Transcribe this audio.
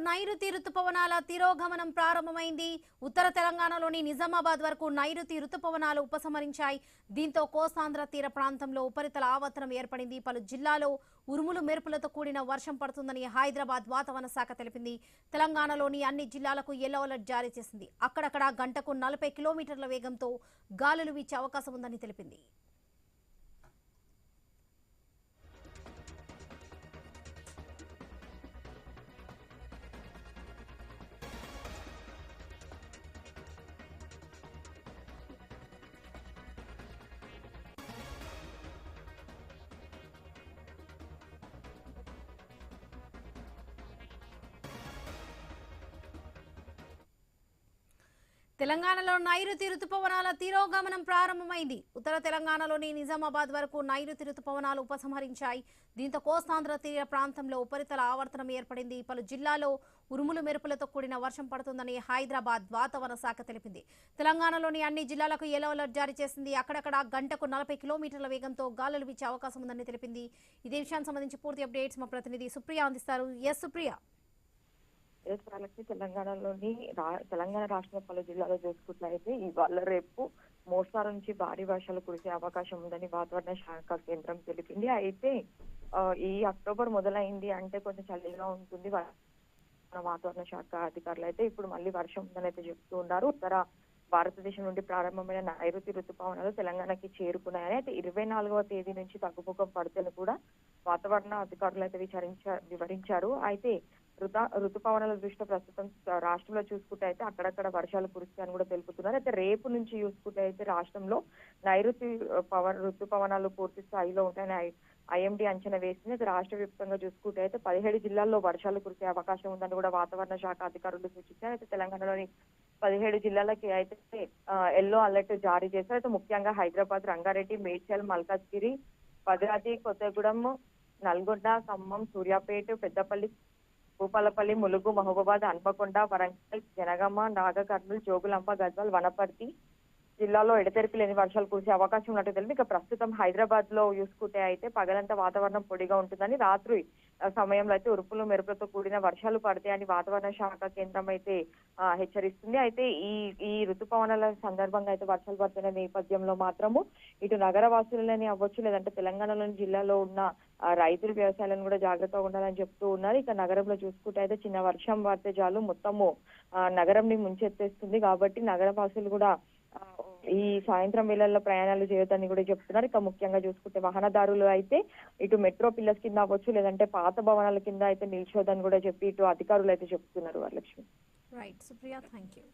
నైరుతి రుతుపవనాల తిరోగమనం ప్రారంభమైంది. ఉత్తర తెలంగాణలోని నిజామాబాద్ వరకు నైరుతి రుతుపవనాలు ఉపసంహరించాయి. దీంతో కోస్తాంధ్ర తీర ప్రాంతంలో ఉపరితల ఆవర్తనం ఏర్పడింది. పలు జిల్లాలో ఉరుములు మెరుపులతో కూడిన వర్షం పడుతుందని హైదరాబాద్ వాతావరణ శాఖ తెలిపింది. తెలంగాణలోని అన్ని జిల్లాలకు యెల్లో అలర్ట్ జారీ చేసింది. అక్కడక్కడ గంటకు 40 కిలోమీటర్ల వేగంతో గాలులు వీచే అవకాశం ఉందని తెలిపింది. తెలంగాణలో నైరుతి రుతుపవనాల తిరోగమనం ప్రారంభమైంది. ఉత్తర తెలంగాణలోని నిజామాబాద్ వరకు నైరుతి రుతుపవనాలు ఉపసంహరించాయి. దీంతో కోస్తాంధ్ర తీర ప్రాంతంలో ఉపరితల ఆవర్తనం ఏర్పడింది. పలు జిల్లాలో ఉరుములు మెరుపులతో కూడిన వర్షం పడుతుందని హైదరాబాద్ వాతావరణ శాఖ తెలిపింది. తెలంగాణలోని అన్ని జిల్లాలకు యెల్లో అలర్ట్ జారీ చేసింది. అక్కడక్కడ గంటకు 40 కిలోమీటర్ల వేగంతో గాలులు వీచే అవకాశం ఉందని తెలిపింది. ఇదే విషయానికి సంబంధించి పూర్తి అప్డేట్స్ మా ప్రతినిధి సుప్రియ అందిస్తారు. సుప్రియ. తెలంగాణలోని తెలంగాణ రాష్ట్ర పలు జిల్లాలో చూసుకున్నట్లయితే ఇవాళ రేపు మోస్తారు నుంచి భారీ వర్షాలు కురిసే అవకాశం ఉందని వాతావరణ శాఖ కేంద్రం తెలిపింది. అయితే ఈ అక్టోబర్ మొదలైంది అంటే కొంచెం చలిగా ఉంటుంది. వాతావరణ శాఖ అధికారులు అయితే ఇప్పుడు మళ్ళీ వర్షం ఉందని అయితే చెప్తూ ఉన్నారు. ఉత్తర భారతదేశం నుండి ప్రారంభమైన నైరుతి రుతుపవనాలు తెలంగాణకి చేరుకున్నాయని, అయితే 24వ తేదీ నుంచి తగ్గుముఖం పడుతుందని కూడా వాతావరణ అధికారులు అయితే వివరించారు. అయితే రుతుపవనాల దృష్ట్యా ప్రస్తుతం రాష్ట్రంలో చూసుకుంటే అయితే అక్కడక్కడ వర్షాలు కురుస్తాయని కూడా తెలుపుతున్నారు. అయితే రేపు నుంచి చూసుకుంటే అయితే రాష్ట్రంలో నైరుతి రుతుపవనాలు పూర్తి స్థాయిలో ఉంటాయని ఐఎండీ అంచనా వేసింది. అయితే రాష్ట్ర వ్యాప్తంగా చూసుకుంటే అయితే 17 జిల్లాల్లో వర్షాలు కురిసే అవకాశం ఉందని కూడా వాతావరణ శాఖ అధికారులు సూచించారు. అయితే తెలంగాణలోని 17 జిల్లాలకి అయితే ఎల్లో అలర్ట్ జారీ చేశారు. అయితే ముఖ్యంగా హైదరాబాద్, రంగారెడ్డి, మేడ్చల్, మల్కాజ్గిరి, భద్రాద్రి కొత్తగూడెం, నల్గొండ, ఖమ్మం, సూర్యాపేట, పెద్దపల్లి, భూపాలపల్లి, ములుగు, మహబూబాద్, హన్మకొండ, వరంగల్, జనగామ, నాగర్ కర్నూలు, జోగులాంబ, గద్వాల్, వనపర్తి జిల్లాలో ఎడతెరిపి లేని వర్షాలు కురిసే అవకాశం ఉన్నట్టు తెలియదు. ఇక ప్రస్తుతం హైదరాబాద్ లో చూసుకుంటే అయితే పగలంతా వాతావరణం పొడిగా ఉంటుందని, రాత్రి సమయంలో అయితే ఉరుపులు మెరుపులతో కూడిన వర్షాలు పడతాయని వాతావరణ శాఖ కేంద్రం అయితే హెచ్చరిస్తుంది. అయితే ఈ ఋతుపవనాల సందర్భంగా అయితే వర్షాలు పడుతున్న నేపథ్యంలో మాత్రము ఇటు నగర వాసులని అవ్వచ్చు, లేదంటే తెలంగాణలోని జిల్లాలో ఉన్న రైతులు వ్యవసాయాలను కూడా జాగ్రత్తగా ఉండాలని చెప్తూ ఉన్నారు. ఇక నగరంలో చూసుకుంటే అయితే చిన్న వర్షం పడితే చాలు మొత్తము నగరంని ముంచెత్తేస్తుంది. కాబట్టి నగర వాసులు కూడా ఈ సాయంత్రం వేళల్లో ప్రయాణాలు చేయొద్దని కూడా చెప్తున్నారు. ఇక ముఖ్యంగా చూసుకుంటే వాహనదారులు అయితే ఇటు మెట్రో పిల్లర్స్ కింద అవ్వచ్చు, లేదంటే పాత భవనాల కింద అయితే నిల్చోదని కూడా చెప్పి ఇటు అధికారులు అయితే చెప్తున్నారు. Varalakshmi. Right Supriya, thank you.